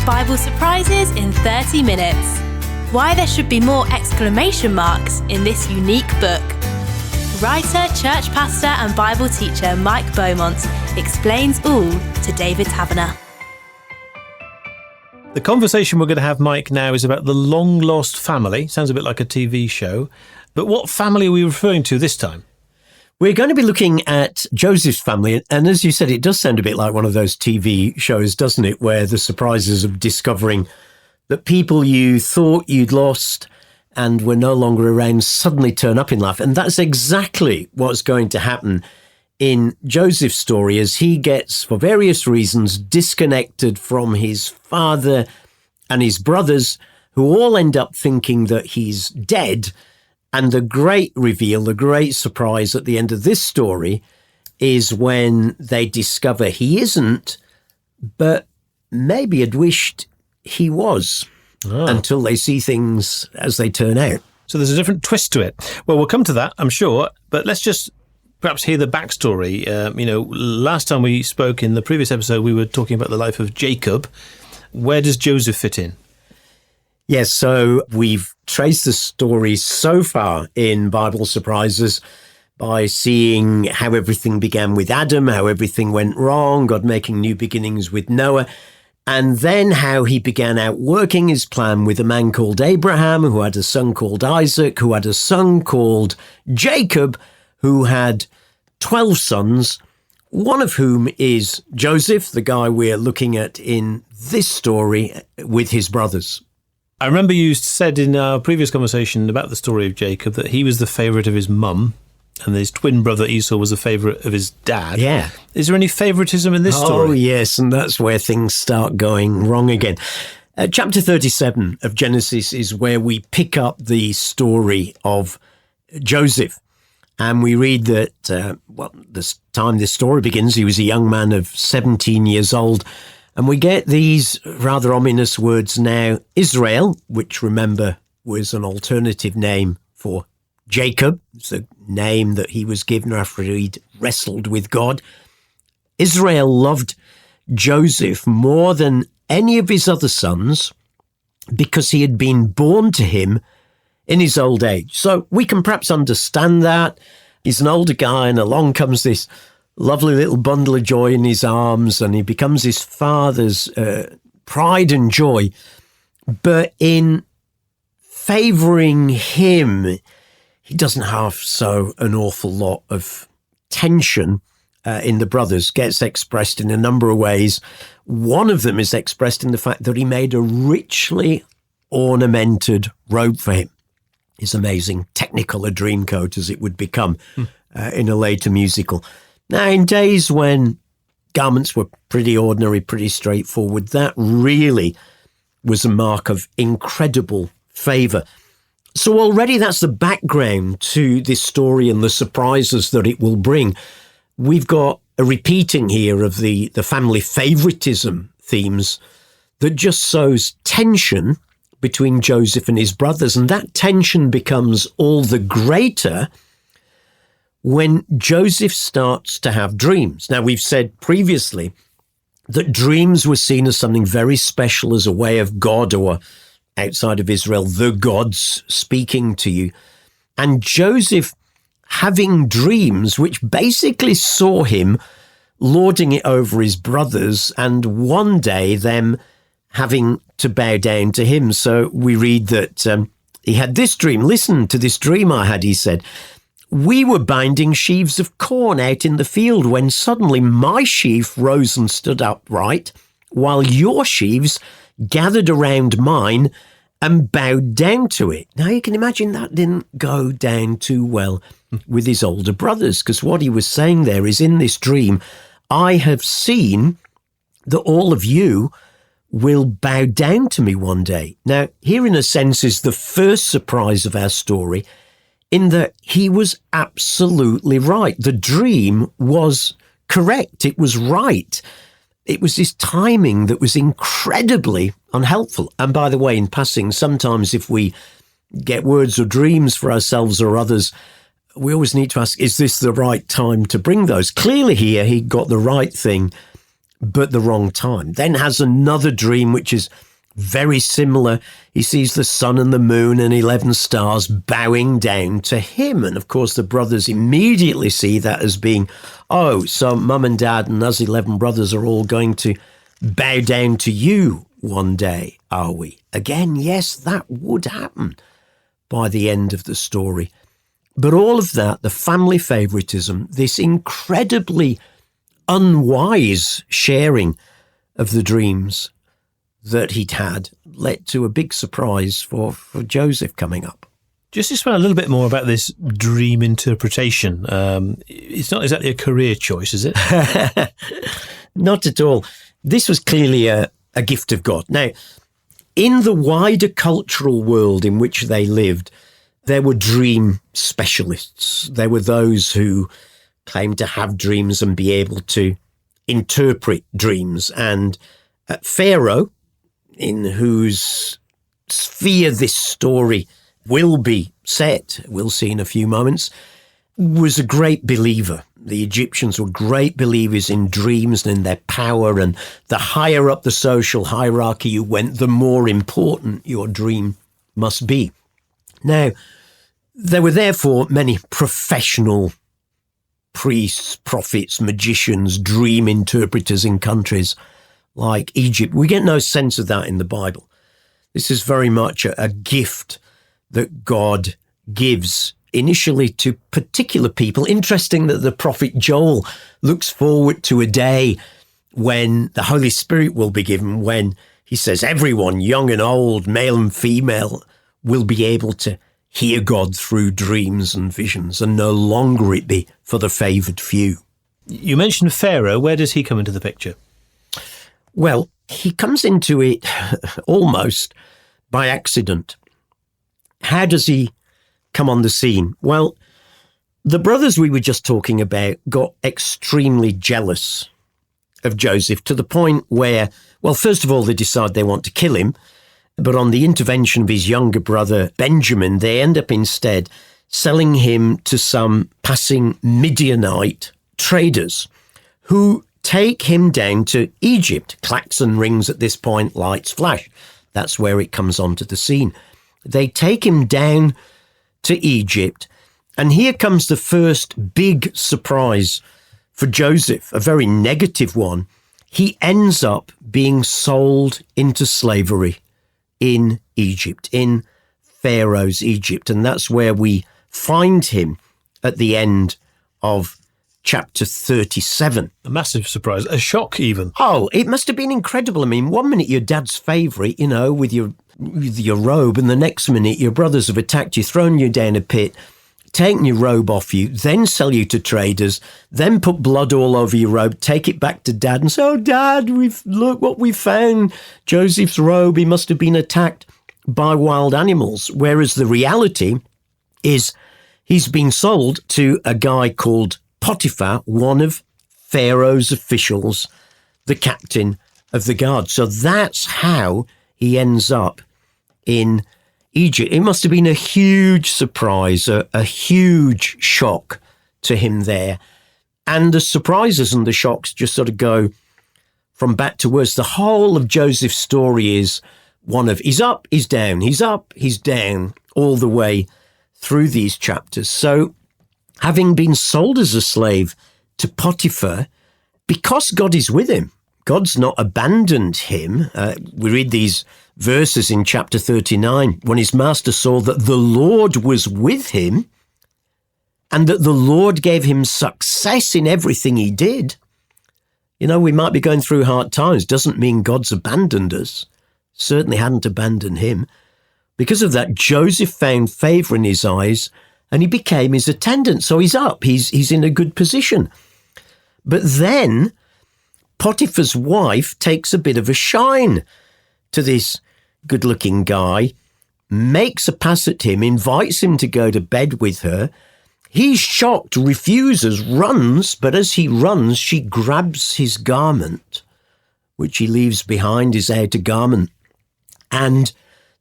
Bible surprises in 30 minutes. Why there should be more exclamation marks in this unique book. Writer, church pastor and Bible teacher Mike Beaumont explains all to David Taverner. The conversation we're going to have, Mike, now is about the long-lost family. Sounds a bit like a TV show. But what family are we referring to this time? We're going to be looking at Joseph's family. And as you said, it does sound a bit like one of those TV shows, doesn't it? Where the surprises of discovering that people you thought you'd lost and were no longer around suddenly turn up in life. And that's exactly what's going to happen in Joseph's story as he gets, for various reasons, disconnected from his father and his brothers, who all end up thinking that he's dead. And the great reveal, the great surprise at the end of this story is when they discover he isn't, but maybe had wished he was, until they see things as they turn out. So there's a different twist to it. Well, we'll come to that, I'm sure, but let's just perhaps hear the backstory. Last time we spoke in the previous episode, we were talking about the life of Jacob. Where does Joseph fit in? Yes, so we've traced the story so far in Bible Surprises by seeing how everything began with Adam, how everything went wrong, God making new beginnings with Noah, and then how he began out working his plan with a man called Abraham, who had a son called Isaac, who had a son called Jacob, who had 12 sons, one of whom is Joseph, the guy we're looking at in this story with his brothers. I remember you said in our previous conversation about the story of Jacob that he was the favourite of his mum and his twin brother Esau was the favourite of his dad. Yeah. Is there any favouritism in this story? Oh, yes, and that's where things start going wrong again. Chapter 37 of Genesis is where we pick up the story of Joseph. And we read that, this time this story begins, he was a young man of 17 years old. And we get these rather ominous words now, Israel, which remember was an alternative name for Jacob. It's the name that he was given after he'd wrestled with God. Israel loved Joseph more than any of his other sons because he had been born to him in his old age. So we can perhaps understand that. He's an older guy and along comes this lovely little bundle of joy in his arms, and he becomes his father's pride and joy. But in favouring him, he doesn't have so an awful lot of tension in the brothers. Gets expressed in a number of ways. One of them is expressed in the fact that he made a richly ornamented robe for him. His amazing Technicolor Dreamcoat, as it would become in a later musical. Now, in days when garments were pretty ordinary, pretty straightforward, that really was a mark of incredible favour. So already that's the background to this story and the surprises that it will bring. We've got a repeating here of the family favouritism themes that just sows tension between Joseph and his brothers, and that tension becomes all the greater when Joseph starts to have dreams. Now, we've said previously that dreams were seen as something very special, as a way of God, or outside of Israel, the gods speaking to you. And Joseph having dreams, which basically saw him lording it over his brothers, and one day them having to bow down to him. So we read that he had this dream. Listen to this dream I had, he said. We were binding sheaves of corn out in the field when suddenly my sheaf rose and stood upright, while your sheaves gathered around mine and bowed down to it. Now you can imagine that didn't go down too well with his older brothers, because what he was saying there is, in this dream, I have seen that all of you will bow down to me one day. Now, here in a sense is the first surprise of our story, in that he was absolutely right. The dream was correct. It was right. It was his timing that was incredibly unhelpful. And by the way, in passing, sometimes if we get words or dreams for ourselves or others, we always need to ask, is this the right time to bring those? Clearly here, he got the right thing. but the wrong time. Then has another dream, which is very similar. He sees the sun and the moon and 11 stars bowing down to him. And of course, the brothers immediately see that as being, oh, so mum and dad and us 11 brothers are all going to bow down to you one day, are we? Again, yes, that would happen by the end of the story. But all of that, the family favoritism, this incredibly unwise sharing of the dreams that he'd had, led to a big surprise for Joseph coming up. Just explain a little bit more about this dream interpretation. It's not exactly a career choice, is it? Not at all. This was clearly a gift of God. Now, in the wider cultural world in which they lived, there were dream specialists. There were those who claimed to have dreams and be able to interpret dreams. And Pharaoh, in whose sphere this story will be set, we'll see in a few moments, was a great believer. The Egyptians were great believers in dreams and in their power, and the higher up the social hierarchy you went, the more important your dream must be. Now, there were therefore many professional priests, prophets, magicians, dream interpreters in countries like Egypt. We get no sense of that in the Bible. This is very much a gift that God gives initially to particular people. Interesting that the prophet Joel looks forward to a day when the Holy Spirit will be given, when he says everyone, young and old, male and female, will be able to hear God through dreams and visions, and no longer it be for the favoured few. You mentioned Pharaoh. Where does he come into the picture? Well, he comes into it almost by accident. How does he come on the scene? Well, the brothers we were just talking about got extremely jealous of Joseph to the point where, well, first of all, they decide they want to kill him. But on the intervention of his younger brother, Benjamin, they end up instead selling him to some passing Midianite traders who take him down to Egypt. Klaxon rings at this point, lights flash. That's where it comes onto the scene. They take him down to Egypt, and here comes the first big surprise for Joseph, a very negative one. He ends up being sold into slavery in Egypt, in Pharaoh's Egypt. And that's where we find him at the end of chapter 37. A massive surprise, a shock even. Oh, it must have been incredible. I mean, one minute you're dad's favourite, you know, with your robe, and the next minute your brothers have attacked you, thrown you down a pit, taken your robe off you, then sell you to traders, then put blood all over your robe, take it back to dad and say, oh, Dad, look what we found. Joseph's robe, he must have been attacked by wild animals. Whereas the reality is he's been sold to a guy called Potiphar, one of Pharaoh's officials, the captain of the guard. So that's how he ends up in Egypt. It must have been a huge surprise, a huge shock to him there. And the surprises and the shocks just sort of go from bad to worse. The whole of Joseph's story is one of he's up, he's down, he's up, he's down, all the way through these chapters. So having been sold as a slave to Potiphar, because God is with him, God's not abandoned him. We read these verses in chapter 39, when his master saw that the Lord was with him and that the Lord gave him success in everything he did. You know, we might be going through hard times. Doesn't mean God's abandoned us. Certainly hadn't abandoned him. Because of that, Joseph found favor in his eyes and he became his attendant. So he's up. He's in a good position. But then Potiphar's wife takes a bit of a shine to this good-looking guy, makes a pass at him, invites him to go to bed with her. He's shocked, refuses, runs, but as he runs, she grabs his garment, which he leaves behind, his outer garment, and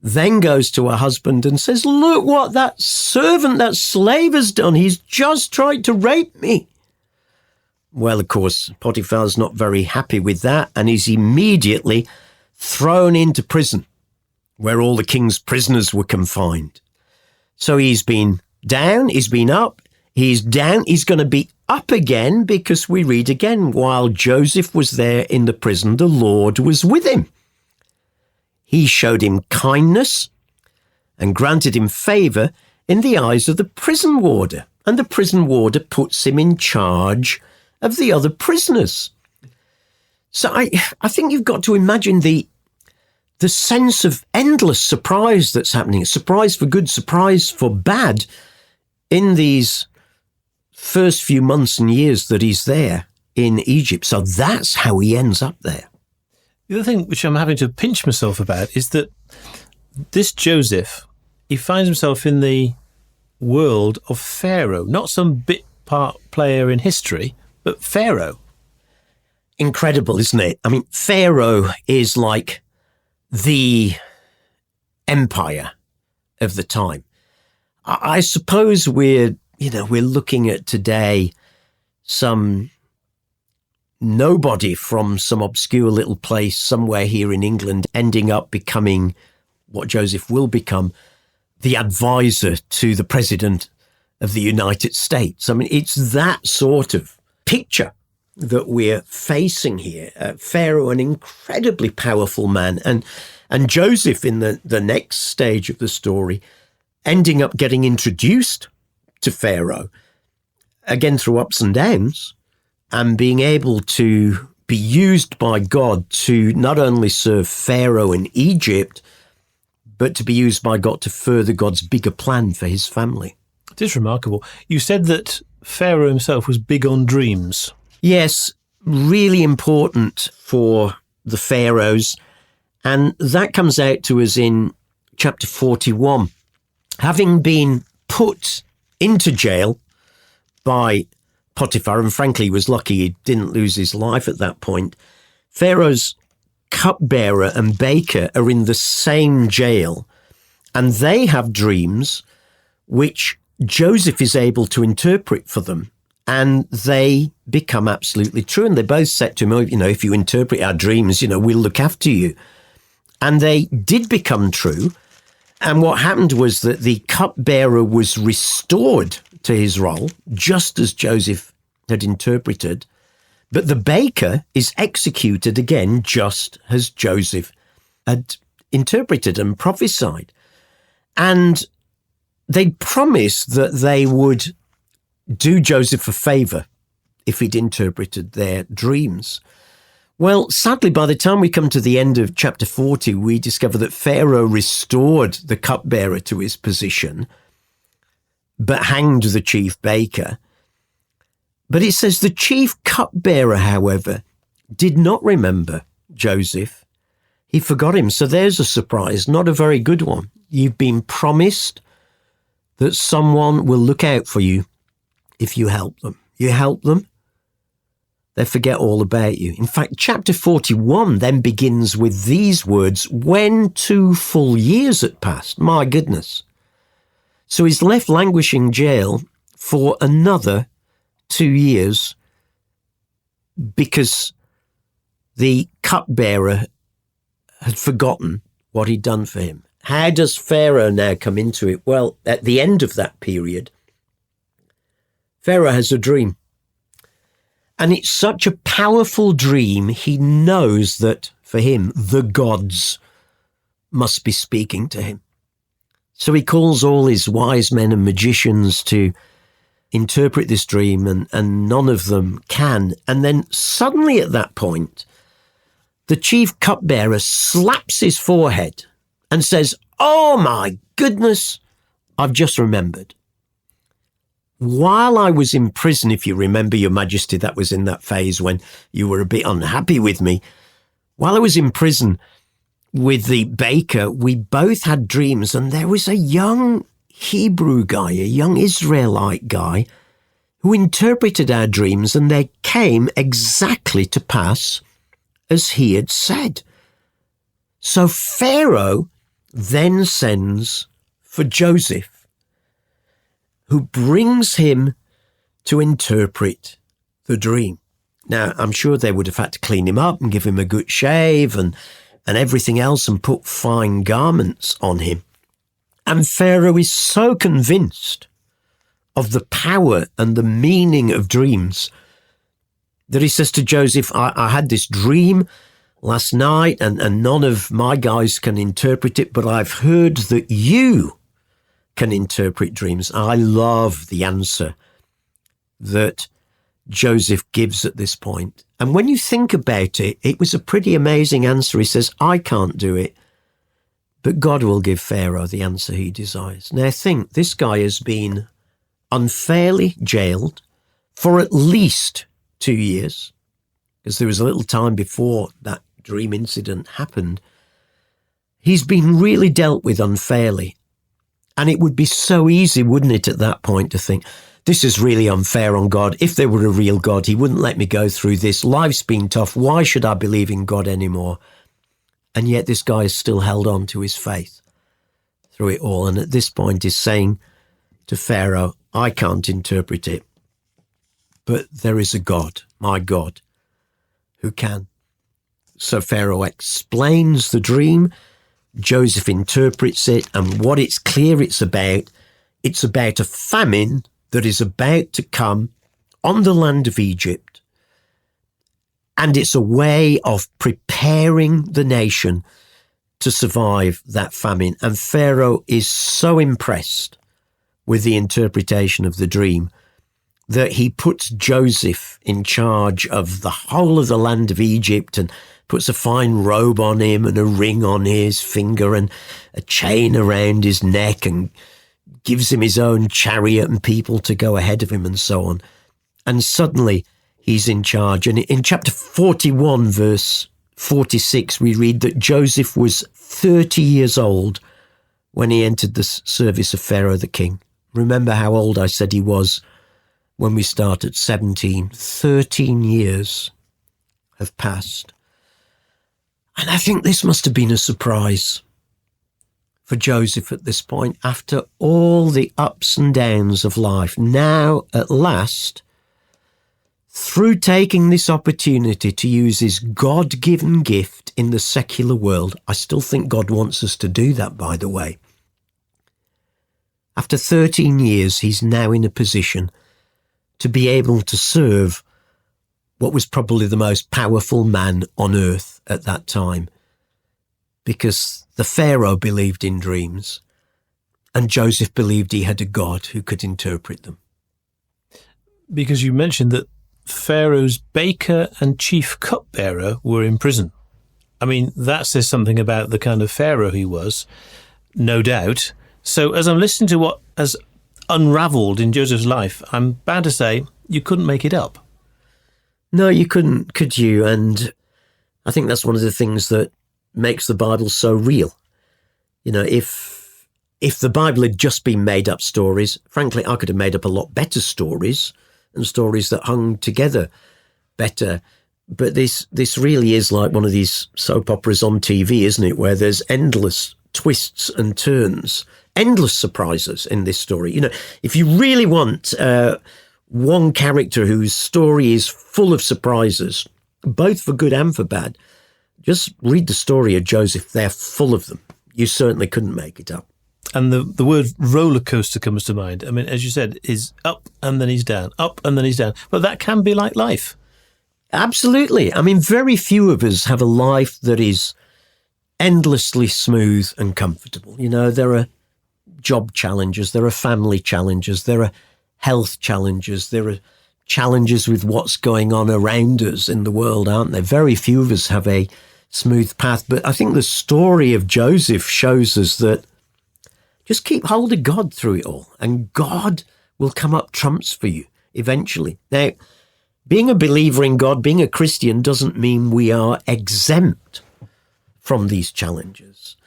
then goes to her husband and says, look what that servant, that slave has done. He's just tried to rape me. Well, of course, Potiphar's not very happy with that, and he's immediately thrown into prison, where all the king's prisoners were confined. So he's been down, he's been up, he's down, he's going to be up again, because we read again, while Joseph was there in the prison, the Lord was with him. He showed him kindness and granted him favour in the eyes of the prison warder, and the prison warder puts him in charge of the other prisoners. So I think you've got to imagine the sense of endless surprise that's happening, surprise for good, surprise for bad, in these first few months and years that he's there in Egypt. So that's how he ends up there. The other thing which I'm having to pinch myself about is that this Joseph, he finds himself in the world of Pharaoh, not some bit part player in history, but Pharaoh. Incredible, isn't it? I mean, Pharaoh is like the empire of the time. I suppose we're looking at today some nobody from some obscure little place somewhere here in England ending up becoming what Joseph will become, the advisor to the president of the United States. I mean, it's that sort of picture that we're facing here. Pharaoh, an incredibly powerful man, and Joseph in the next stage of the story, ending up getting introduced to Pharaoh, again through ups and downs, and being able to be used by God to not only serve Pharaoh in Egypt, but to be used by God to further God's bigger plan for his family. It is remarkable. You said that Pharaoh himself was big on dreams. Yes, really important for the pharaohs. And that comes out to us in chapter 41. Having been put into jail by Potiphar, and frankly, he was lucky he didn't lose his life at that point, Pharaoh's cupbearer and baker are in the same jail, and they have dreams which Joseph is able to interpret for them, and they become absolutely true. And they both said to him, if you interpret our dreams, we'll look after you. And they did become true. And what happened was that the cupbearer was restored to his role, just as Joseph had interpreted. But the baker is executed again, just as Joseph had interpreted and prophesied. And they promised that they would do Joseph a favour if he'd interpreted their dreams. Well, sadly, by the time we come to the end of chapter 40, we discover that Pharaoh restored the cupbearer to his position, but hanged the chief baker. But it says the chief cupbearer, however, did not remember Joseph. He forgot him. So there's a surprise, not a very good one. You've been promised that someone will look out for you if you help them. You help them, they forget all about you. In fact, chapter 41 then begins with these words, when 2 full years had passed. My goodness. So he's left languishing jail for another 2 years because the cupbearer had forgotten what he'd done for him. How does Pharaoh now come into it? Well, at the end of that period, Pharaoh has a dream. And it's such a powerful dream, he knows that for him, the gods must be speaking to him. So he calls all his wise men and magicians to interpret this dream, and none of them can. And then suddenly at that point, the chief cupbearer slaps his forehead and says, "Oh my goodness, I've just remembered. While I was in prison," if you remember, Your Majesty, that was in that phase when you were a bit unhappy with me. While I was in prison with the baker, we both had dreams, and there was a young Hebrew guy, a young Israelite guy, who interpreted our dreams, and they came exactly to pass as he had said. So Pharaoh then sends for Joseph, who brings him to interpret the dream. Now, I'm sure they would have had to clean him up and give him a good shave and everything else and put fine garments on him. And Pharaoh is so convinced of the power and the meaning of dreams that he says to Joseph, I had this dream last night and none of my guys can interpret it, but I've heard that you can interpret dreams. I love the answer that Joseph gives at this point. And when you think about it, it was a pretty amazing answer. He says, I can't do it, but God will give Pharaoh the answer he desires. Now think, this guy has been unfairly jailed for at least 2 years, because there was a little time before that dream incident happened. He's been really dealt with unfairly. And it would be so easy, wouldn't it, at that point to think, this is really unfair on God. If there were a real God, he wouldn't let me go through this. Life's been tough. Why should I believe in God anymore? And yet this guy has still held on to his faith through it all. And at this point is saying to Pharaoh, I can't interpret it, but there is a God, my God, who can. So Pharaoh explains the dream. Joseph interprets it, and what it's clear it's about a famine that is about to come on the land of Egypt. And it's a way of preparing the nation to survive that famine. And Pharaoh is so impressed with the interpretation of the dream that he puts Joseph in charge of the whole of the land of Egypt and puts a fine robe on him and a ring on his finger and a chain around his neck and gives him his own chariot and people to go ahead of him and so on. And suddenly he's in charge. And in chapter 41, verse 46, we read that Joseph was 30 years old when he entered the service of Pharaoh the king. Remember how old I said he was when we started, 17. 13 years have passed. And I think this must have been a surprise for Joseph at this point, after all the ups and downs of life. Now, at last, through taking this opportunity to use his God-given gift in the secular world, I still think God wants us to do that, by the way. After 13 years, he's now in a position to be able to serve what was probably the most powerful man on earth at that time, because the Pharaoh believed in dreams and Joseph believed he had a God who could interpret them. Because you mentioned that Pharaoh's baker and chief cupbearer were in prison. I mean, that says something about the kind of Pharaoh he was, no doubt. So as I'm listening to what has unravelled in Joseph's life, I'm bound to say you couldn't make it up. No, you couldn't, could you? And I think that's one of the things that makes the Bible so real. You know, if the Bible had just been made up stories, frankly, I could have made up a lot better stories and stories that hung together better. But this really is like one of these soap operas on TV, isn't it? Where there's endless twists and turns, endless surprises in this story. You know, if you really want one character whose story is full of surprises, both for good and for bad, just read the story of Joseph. They're full of them. You certainly couldn't make it up. And the word rollercoaster comes to mind. I mean, as you said, is up and then he's down, up and then he's down. But that can be like life. Absolutely. I mean, very few of us have a life that is endlessly smooth and comfortable. You know, there are job challenges, there are family challenges, there are health challenges, there are challenges with what's going on around us in the world, aren't there? Very few of us have a smooth path. But I think the story of Joseph shows us that just keep hold of God through it all, and God will come up trumps for you eventually. Now, being a believer in God, being a Christian, doesn't mean we are exempt from these challenges.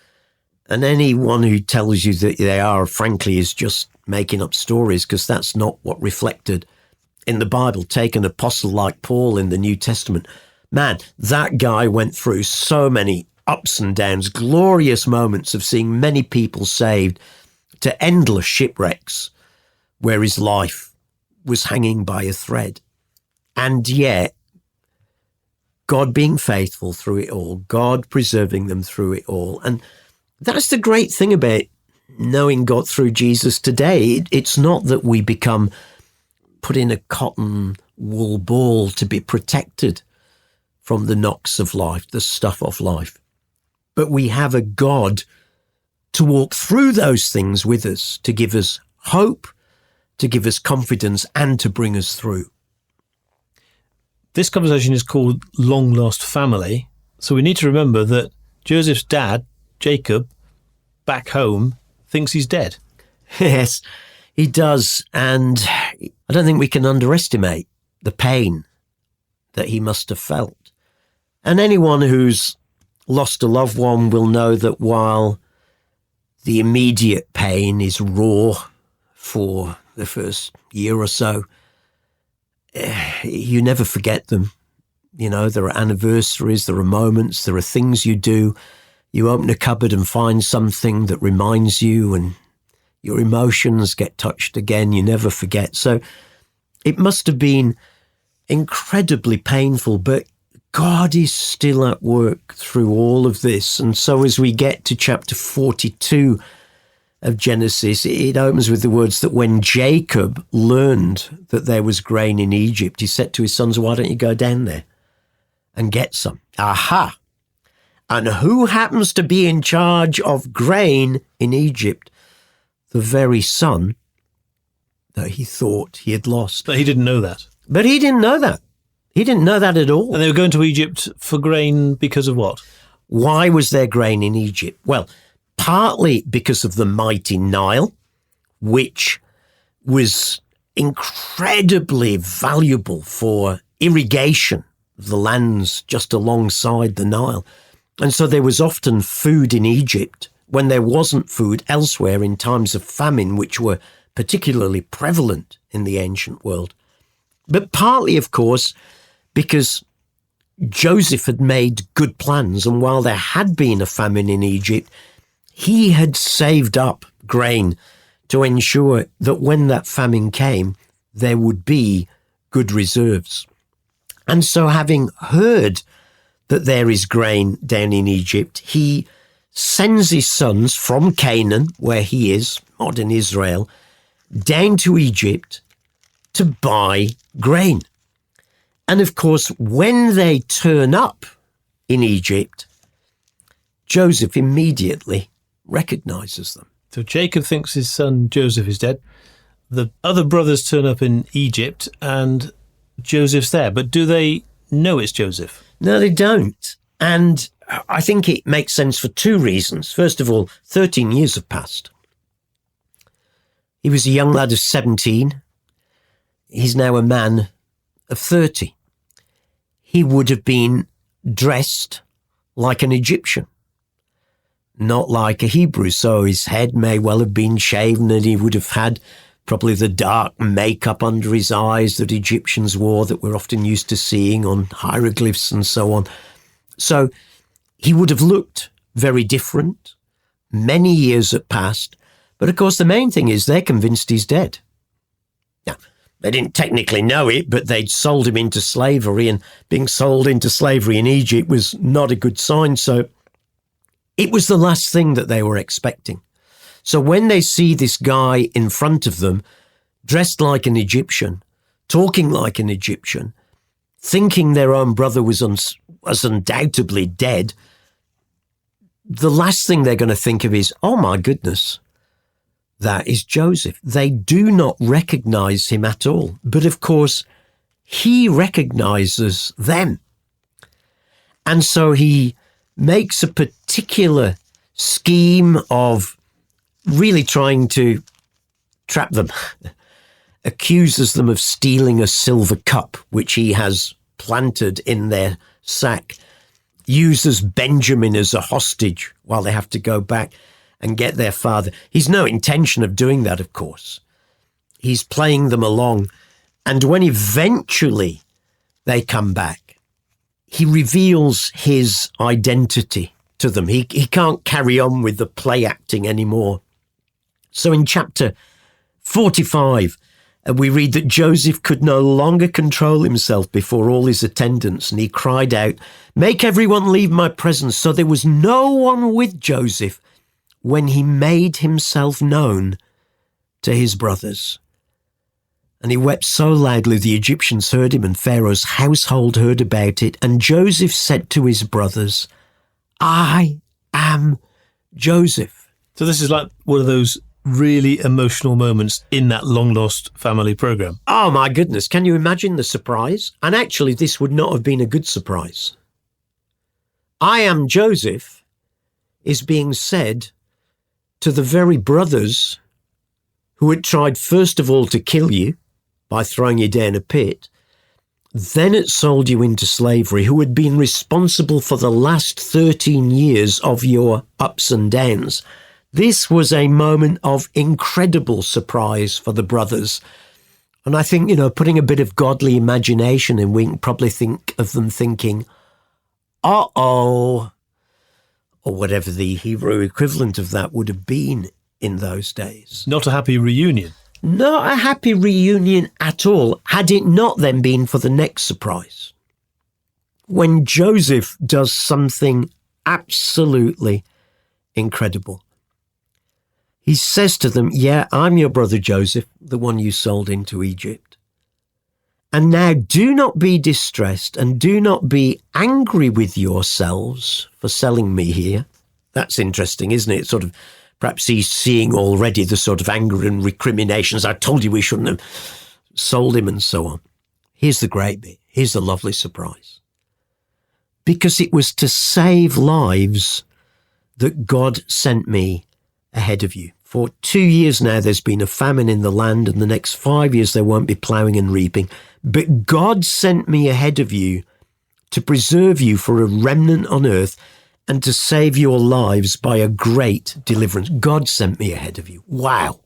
And anyone who tells you that they are, frankly, is just making up stories, because that's not what reflected in the Bible. Take an apostle like Paul in the New Testament. Man, that guy went through so many ups and downs, glorious moments of seeing many people saved, to endless shipwrecks where his life was hanging by a thread. And yet God being faithful through it all, God preserving them through it all. And that's the great thing about knowing God through Jesus today. It's not that we become put in a cotton wool ball to be protected from the knocks of life, the stuff of life. But we have a God to walk through those things with us, to give us hope, to give us confidence, and to bring us through. This conversation is called Long Lost Family. So we need to remember that Joseph's dad, Jacob, back home, thinks he's dead. Yes, he does. And I don't think we can underestimate the pain that he must have felt. And anyone who's lost a loved one will know that while the immediate pain is raw for the first year or so, you never forget them. You know, there are anniversaries, there are moments, there are things you do. You open a cupboard and find something that reminds you, and your emotions get touched again. You never forget. So it must have been incredibly painful, but God is still at work through all of this. And so as we get to chapter 42 of Genesis, it opens with the words that when Jacob learned that there was grain in Egypt, he said to his sons, why don't you go down there and get some? Aha! And who happens to be in charge of grain in Egypt? The very son that he thought he had lost. But he didn't know that. But he didn't know that. He didn't know that at all. And they were going to Egypt for grain because of what? Why was there grain in Egypt? Well, partly because of the mighty Nile, which was incredibly valuable for irrigation of the lands just alongside the Nile. And so there was often food in Egypt when there wasn't food elsewhere in times of famine, which were particularly prevalent in the ancient world. But partly, of course, because Joseph had made good plans, and while there had been a famine in Egypt, he had saved up grain to ensure that when that famine came, there would be good reserves. And so having heard that there is grain down in Egypt, he sends his sons from Canaan, where he is, modern Israel, down to Egypt to buy grain. And of course, when they turn up in Egypt, Joseph immediately recognizes them. So Jacob thinks his son Joseph is dead. The other brothers turn up in Egypt and Joseph's there. But do they know it's Joseph? No, they don't. And I think it makes sense for two reasons. First of all, 13 years have passed. He was a young lad of 17. He's now a man of 30. He would have been dressed like an Egyptian, not like a Hebrew. So his head may well have been shaven, and he would have had probably the dark makeup under his eyes that Egyptians wore that we're often used to seeing on hieroglyphs and so on. So he would have looked very different. Many years have passed. But of course, the main thing is they're convinced he's dead. Now, they didn't technically know it, but they'd sold him into slavery, and being sold into slavery in Egypt was not a good sign. So it was the last thing that they were expecting. So when they see this guy in front of them, dressed like an Egyptian, talking like an Egyptian, thinking their own brother was undoubtedly dead, the last thing they're going to think of is, oh my goodness, that is Joseph. They do not recognize him at all. But of course, he recognizes them. And so he makes a particular scheme of really trying to trap them, accuses them of stealing a silver cup, which he has planted in their sack, uses Benjamin as a hostage while they have to go back and get their father. He's no intention of doing that, of course. He's playing them along. And when eventually they come back, he reveals his identity to them. He can't carry on with the play acting anymore. So in chapter 45 we read that Joseph could no longer control himself before all his attendants, and he cried out, "Make everyone leave my presence." So there was no one with Joseph when he made himself known to his brothers. And he wept so loudly the Egyptians heard him, and Pharaoh's household heard about it. And Joseph said to his brothers, "I am Joseph." So this is like one of those really emotional moments in that long-lost family program. Oh, my goodness. Can you imagine the surprise? And actually, this would not have been a good surprise. "I am Joseph" is being said to the very brothers who had tried first of all to kill you by throwing you down a pit, then had sold you into slavery, who had been responsible for the last 13 years of your ups and downs. This was a moment of incredible surprise for the brothers. And I think, putting a bit of godly imagination in, we can probably think of them thinking, uh-oh, or whatever the Hebrew equivalent of that would have been in those days. Not a happy reunion. Not a happy reunion at all, had it not then been for the next surprise. When Joseph does something absolutely incredible. He says to them, "Yeah, I'm your brother Joseph, the one you sold into Egypt. And now do not be distressed and do not be angry with yourselves for selling me here." That's interesting, isn't it? Perhaps he's seeing already the sort of anger and recriminations. "I told you we shouldn't have sold him," and so on. Here's the great bit. Here's the lovely surprise. "Because it was to save lives that God sent me ahead of you. For 2 years now there's been a famine in the land, and the next 5 years there won't be ploughing and reaping. But God sent me ahead of you to preserve you for a remnant on earth and to save your lives by a great deliverance." God sent me ahead of you. Wow.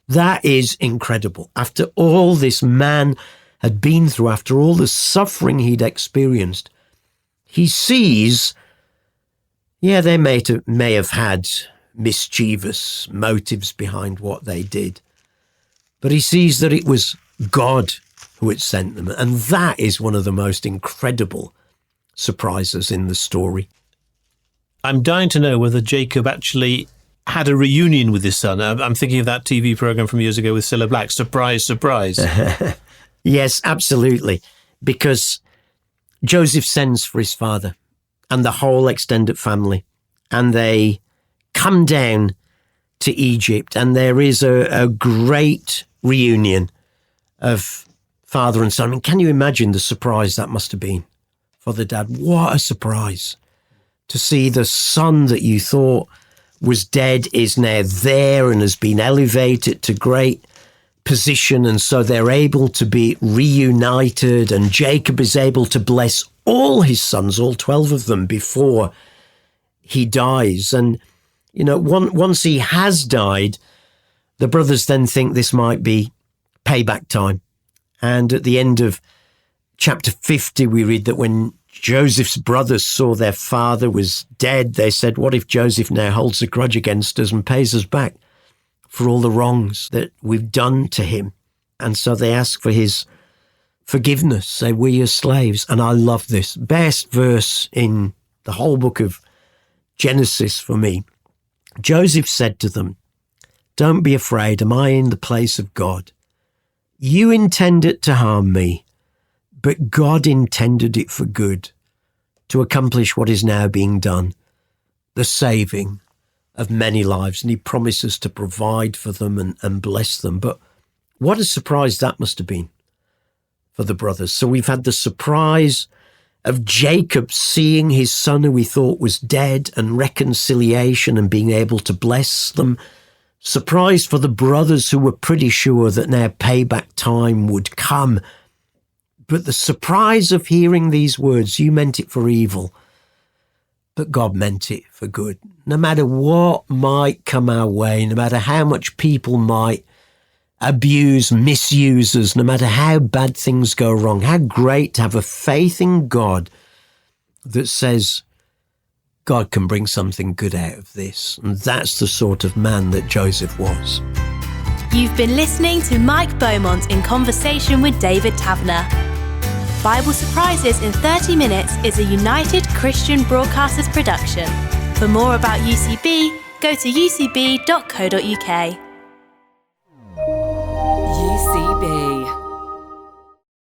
That is incredible. After all this man had been through, after all the suffering he'd experienced, he sees, they may have had mischievous motives behind what they did, but he sees that it was God who had sent them. And that is one of the most incredible surprises in the story. I'm dying to know whether Jacob actually had a reunion with his son. I'm thinking of that TV program from years ago with Cilla Black. Surprise, surprise. Yes, absolutely. Because Joseph sends for his father and the whole extended family, and they come down to Egypt, and there is a great reunion of father and son. I mean, can you imagine the surprise that must have been for the dad? What a surprise to see the son that you thought was dead is now there and has been elevated to great position. And so they're able to be reunited, and Jacob is able to bless all his sons, all 12 of them, before he dies. And, once he has died, the brothers then think this might be payback time. And at the end of chapter 50, we read that when Joseph's brothers saw their father was dead, they said, "What if Joseph now holds a grudge against us and pays us back for all the wrongs that we've done to him?" And so they ask for his forgiveness, say, "We're your slaves." And I love this. Best verse in the whole book of Genesis for me. Joseph said to them, "Don't be afraid. Am I in the place of God? You intended to harm me, but God intended it for good, to accomplish what is now being done, the saving of many lives." And he promises to provide for them and bless them. But what a surprise that must have been for the brothers. So we've had the surprise of Jacob seeing his son who he thought was dead, and reconciliation and being able to bless them. Surprise for the brothers who were pretty sure that now payback time would come. But the surprise of hearing these words, "You meant it for evil, but God meant it for good." No matter what might come our way, no matter how much people might abuse, misuse us, no matter how bad things go wrong, how great to have a faith in God that says God can bring something good out of this. And that's the sort of man that Joseph was. You've been listening to Mike Beaumont in conversation with David Taverner. Bible Surprises in 30 Minutes is a United Christian Broadcasters production. For more about UCB, go to ucb.co.uk.